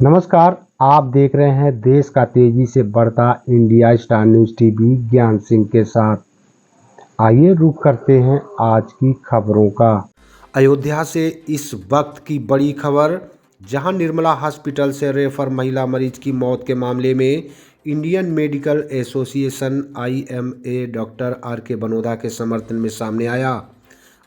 नमस्कार, आप देख रहे हैं देश का तेजी से बढ़ता इंडिया स्टार न्यूज़ टीवी ज्ञान सिंह के साथ। आइए रुख करते हैं आज की खबरों का। अयोध्या से इस वक्त की बड़ी खबर, जहां निर्मला हॉस्पिटल से रेफर महिला मरीज की मौत के मामले में Indian medical association IMA doctor RK बनोदा के समर्थन में सामने आया।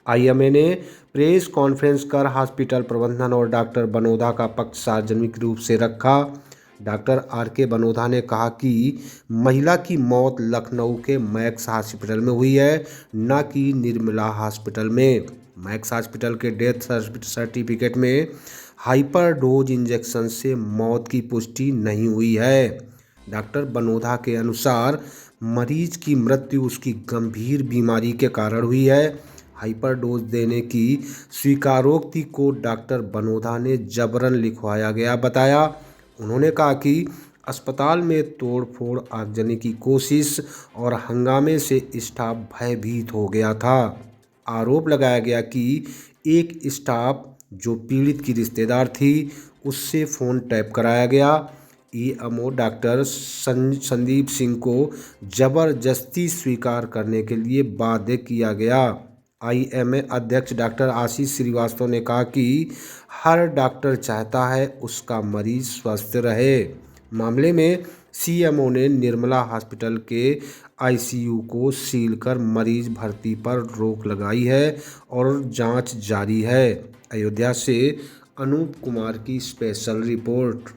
IMA ने प्रेस कॉन्फ्रेंस कर हॉस्पिटल प्रबंधन और डॉक्टर बनोदा का पक्ष सार्वजनिक रूप से रखा। डॉक्टर RK बनोदा ने कहा कि महिला की मौत लखनऊ के मैक्स हॉस्पिटल में हुई है, न कि निर्मला हॉस्पिटल में। मैक्स हॉस्पिटल के डेथ सर्टिफिकेट में हाइपर डोज इंजेक्शन से मौत की पुष्टि नहीं हुई है। डॉक्टर बनोदा के अनुसार मरीज की मृत्यु उसकी गंभीर बीमारी के कारण हुई है। हाइपर डोज देने की स्वीकारोक्ति को डॉक्टर बनोदा ने जबरन लिखवाया गया बताया। उन्होंने कहा कि अस्पताल में तोड़फोड़, आगजनी की कोशिश और हंगामे से स्टाफ भयभीत हो गया था। आरोप लगाया गया कि एक स्टाफ जो पीड़ित की रिश्तेदार थी, उससे फ़ोन टैप कराया गया। EMO डॉक्टर संदीप सिंह को जबरदस्ती स्वीकार करने के लिए बाध्य किया गया। IMA अध्यक्ष डॉक्टर आशीष श्रीवास्तव ने कहा कि हर डॉक्टर चाहता है उसका मरीज स्वस्थ रहे। मामले में CMO ने निर्मला हॉस्पिटल के ICU को सील कर मरीज भर्ती पर रोक लगाई है और जांच जारी है। अयोध्या से अनूप कुमार की स्पेशल रिपोर्ट।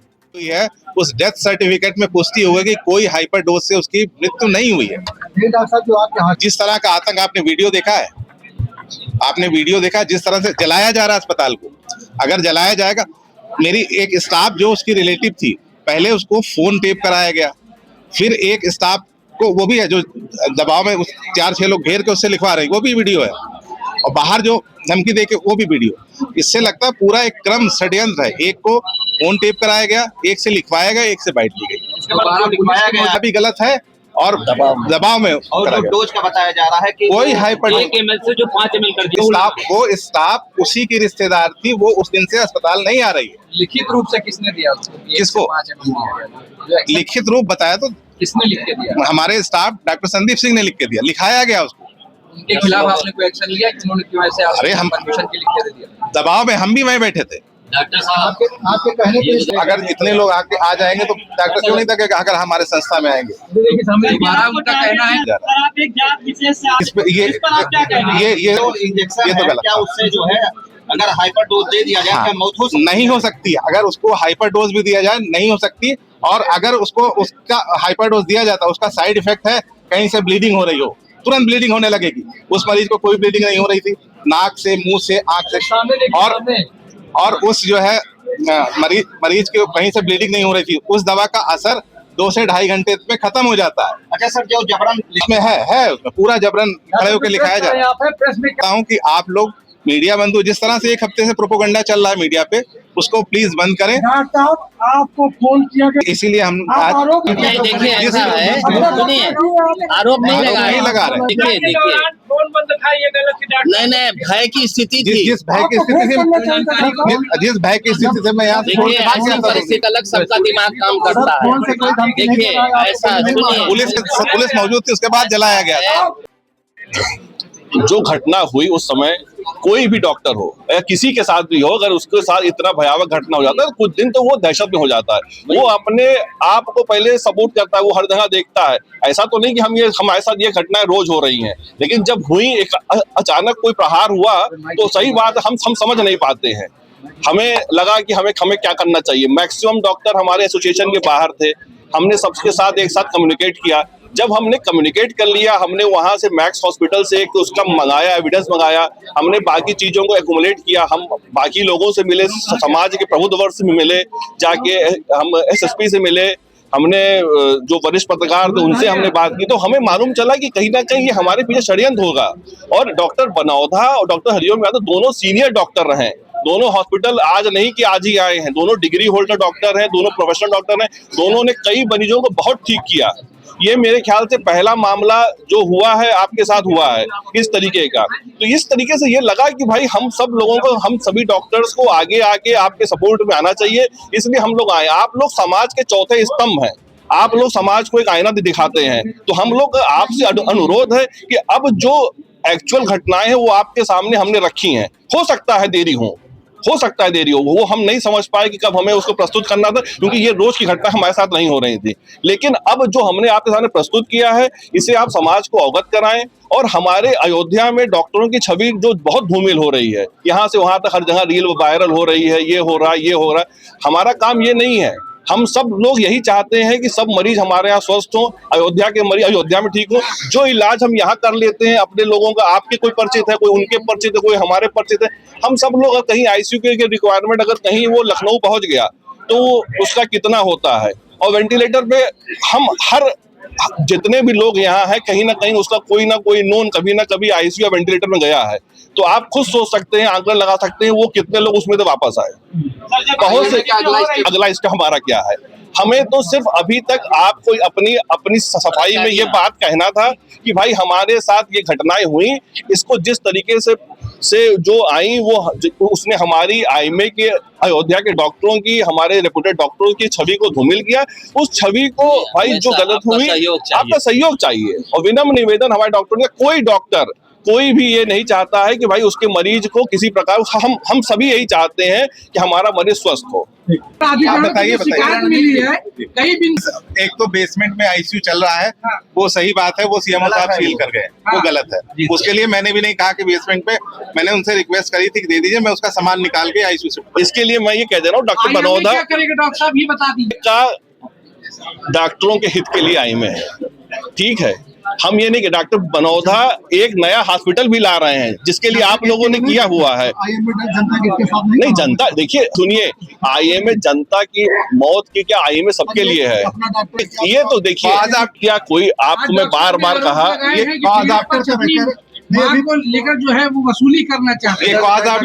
उस डेथ सर्टिफिकेट में पुष्टि हो गई कि कोई हाइपर डोज से उसकी मृत्यु नहीं हुई है। डॉक्टर साहब, जो आपके जिस तरह का आतंक आपने वीडियो देखा है, जिस तरह से जलाया जा रहा है अस्पताल को, अगर जलाया जाएगा। मेरी एक स्टाफ जो उसकी रिलेटिव थी, पहले उसको फोन टेप कराया गया, फिर एक स्टाफ को, वो भी है जो दबाव में 4-6 लोग घेर के उससे लिखवा रहे हैं, वो भी वीडियो है, और बाहर जो धमकी देके वो भी वीडियो। इससे लगता है पूरा एक क्रम षड्यंत्र है। एक को फोन टेप कराया गया, एक से लिखवाया गया, एक से बाइट ली गई, अभी गलत है और दबाव में। और जो डोज का बताया जा रहा है कि कोई हाइपर 1 ml से जो 5 ml कर वो स्टाफ उसी की रिश्तेदार थी, वो उस दिन से अस्पताल नहीं आ रही है। लिखित रूप से किसने दिया उसको? किसको 5 ml लिखित रूप बताया? तो किसने लिख के दिया? हमारे स्टाफ डॉक्टर संदीप सिंह ने लिख के दिया, लिखाया गया उसको। उनके खिलाफ आपने कोई एक्शन लिया? उन्होंने क्यों ऐसे अरे हम परमिशन के लिख के दिया? दबाव में हम भी वहीं बैठे थे। डॉक्टर साहब, आपके कहने पे अगर इतने लोग आके आ जाएंगे तो डॉक्टर क्यों नहीं तकेगा अगर हमारे संस्था में आएंगे। उनका कहना है आप एक जांच विशेष से इस पे ये तो गलत। क्या उससे जो है अगर हाइपर डोज दे दिया जाए, क्या मौत हो सकती है? नहीं हो सकती है। अगर उसको हाइपर डोज भी दिया जाए नहीं हो सकती, और अगर उसको उसका हाइपर डोज दिया जाता, उसका साइड इफेक्ट है कहीं से ब्लीडिंग हो रही हो, तुरंत ब्लीडिंग होने लगेगी। उस मरीज को कोई ब्लीडिंग नहीं हो रही थी, नाक से, मुंह से, आंख से, और उस जो है मरीज के कहीं से ब्लीडिंग नहीं हो रही थी। उस दवा का असर 2 से 2.5 घंटे में खत्म हो जाता है। अच्छा सर, जो जबरन इसमें है उसमें पूरा जबरन खड़े होकर लिखाया जाता है। हूँ कि आप लोग मीडिया बंधु, जिस तरह से 1 हफ्ते से प्रोपोगंडा चल रहा है मीडिया पे, उसको प्लीज बंद करें। डॉक्टर साहब, आपको फोन किया गया, इसीलिए हम आप आरोप देखिए ऐसा है, सुनिए, आरोप नहीं लगा रहे। देखिए फोन बंद था, ये गलत की डॉक्टर। नहीं, भय की स्थिति थी। जिस भय की स्थिति से मैं यहाँ देखिए ऐसी परिस्थिति अलग सबका दिमाग काम करता है। देखिए ऐसा सुनिए, पुलिस मौजूद थी, उसके बाद जलाया गया था। जो घटना हुई उस समय कोई भी डॉक्टर हो या किसी के साथ भी हो, अगर उसके साथ इतना भयावह घटना हो जाता है, कुछ दिन तो वो दहशत में हो जाता है। वो अपने आप को पहले सबूत करता है, वो हर जगह देखता है। ऐसा तो नहीं कि हमारे साथ ये घटनाएं रोज हो रही हैं, लेकिन जब हुई एक अचानक कोई प्रहार हुआ तो सही बात हम समझ नहीं पाते हैं। हमें लगा कि हमें क्या करना चाहिए। मैक्सिमम डॉक्टर हमारे एसोसिएशन के बाहर थे, हमने सबके साथ एक साथ कम्युनिकेट किया। जब हमने कम्युनिकेट कर लिया, हमने वहां से मैक्स हॉस्पिटल से एक उसका मंगाया, एविडेंस मंगाया, हमने बाकी चीजों को एक्युमुलेट किया, हम बाकी लोगों से मिले, समाज के प्रबुद्ध वर्ग से मिले, जाके हम SSP से मिले, हमने जो वरिष्ठ पत्रकार थे उनसे हमने बात की, तो हमें मालूम चला कि कहीं ना कहीं ये हमारे पीछे षड्यंत्र होगा। और डॉक्टर बनोदा और डॉक्टर हरिओम यादव दोनों सीनियर डॉक्टर रहे, दोनों हॉस्पिटल आज नहीं कि आज ही आए हैं, दोनों डिग्री होल्डर डॉक्टर हैं, दोनों प्रोफेशनल डॉक्टर हैं, दोनों ने कई मरीजों को बहुत ठीक किया। ये मेरे ख्याल से पहला मामला जो हुआ है आपके साथ हुआ है इस तरीके का। तो इस तरीके से ये लगा कि भाई हम सब लोगों को, हम सभी डॉक्टर्स को आगे आके आपके सपोर्ट में आना चाहिए, इसलिए हम लोग आए। आप लोग समाज के चौथे स्तंभ हैं, आप लोग समाज को एक आईना दिखाते हैं, तो हम लोग आपसे अनुरोध है कि अब जो एक्चुअल घटनाएं हैं वो आपके सामने हमने रखी हैं। हो सकता है देरी हो, वो हम नहीं समझ पाए कि कब हमें उसको प्रस्तुत करना था, क्योंकि ये रोज की घटना हमारे साथ नहीं हो रही थी। लेकिन अब जो हमने आपके सामने प्रस्तुत किया है, इसे आप समाज को अवगत कराएं। और हमारे अयोध्या में डॉक्टरों की छवि जो बहुत धूमिल हो रही है, यहाँ से वहां तक हर जगह रील वायरल हो रही है, ये हो रहा है। हमारा काम ये नहीं है। हम सब लोग यही चाहते हैं कि सब मरीज हमारे यहाँ स्वस्थ हो, अयोध्या के मरीज अयोध्या में ठीक हो। जो इलाज हम यहाँ कर लेते हैं अपने लोगों का, आपके कोई परिचित है, कोई उनके परिचित है, कोई हमारे परिचित है, हम सब लोग कहीं आईसीयू के रिक्वायरमेंट अगर कहीं वो लखनऊ पहुंच गया तो उसका कितना होता है। और वेंटिलेटर पे हम हर जितने भी लोग यहाँ हैं, कहीं ना कहीं उसका कोई ना कोई नोन कभी ना कभी आईसीयू या वेंटिलेटर में गया है। तो आप खुद सोच सकते हैं, आंकड़ा लगा सकते हैं वो कितने लोग उसमें से वापस आए। बहुत से अगला स्टेप हमारा क्या है। हमें तो सिर्फ अभी तक आपको अपनी सफाई में ये बात कहना था कि भाई हमारे साथ ये घटनाएं हुई, इसको जिस तरीके से जो आई वो उसने हमारी आईएमए के अयोध्या के डॉक्टरों की, हमारे रेपुटेड डॉक्टरों की छवि को धूमिल किया। उस छवि को भाई जो गलत हुई, आपका सहयोग चाहिए। और विनम्र निवेदन हमारे डॉक्टरों का, कोई डॉक्टर कोई भी ये नहीं चाहता है कि भाई उसके मरीज को किसी प्रकार, हम सभी यही चाहते हैं कि हमारा मरीज स्वस्थ हो। आप बताइए। मिली है कई दिन एक तो बेसमेंट में आईसीयू चल रहा है, वो सही बात है, वो सीएमओ साहब सील कर गए, वो गलत है। उसके लिए मैंने भी नहीं कहा कि बेसमेंट पे, मैंने उनसे रिक्वेस्ट करी थी कि दे दीजिए, मैं उसका सामान निकाल के आईसीयू से। इसके लिए मैं ये कह दे रहा हूँ, डॉक्टर बनोदा क्या करेगा डॉक्टर साहब, ये बता दीजिए। का डॉक्टरों के हित के लिए आईएमए है, ठीक है। हम ये नहीं कि डॉक्टर बनोदा एक नया हॉस्पिटल भी ला रहे हैं, जिसके लिए आप लोगों ने किया हुआ है। नहीं, जनता देखिए, सुनिए, आईएमए जनता की मौत की क्या, आईएमए सबके लिए है। ये तो देखिए, आप क्या कोई आपको मैं बार बार कहा, ये मां को लेकर जो है वो वसूली करना चाहते हैं। ये कॉज ऑफ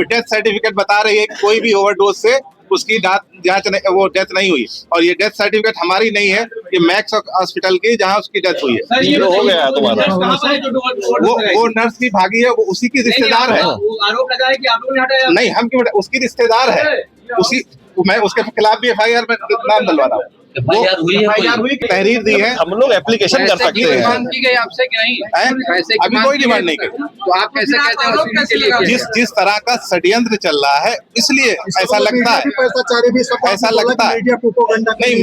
डेथ सर्टिफिकेट बता रही है कि कोई भी ओवरडोज से उसकी वो डेथ नहीं हुई, और ये डेथ सर्टिफिकेट हमारी नहीं है, ये मैक्स हॉस्पिटल की जहाँ उसकी डेथ हुई है। ये हो गया तुम्हारा। वो नर्स की भागी है, वो उसी की रिश्तेदार है। आरोप लगा है कि आप लोगों ने हटाया नहीं, हम क्यों, उसकी रिश्तेदार है, उसी मैं उसके खिलाफ भी एफआईआर में नाम डलवा रहा हूँ। वो तहरीर दी है, हम लोग एप्लीकेशन कर सकते हैं। की गई आपसे कि नहीं? अभी कोई डिमांड नहीं की। तो आप कैसे कहते हैं जिस तरह का षड्यंत्र चल रहा है, इसलिए ऐसा लगता है, ऐसा लगता है नहीं।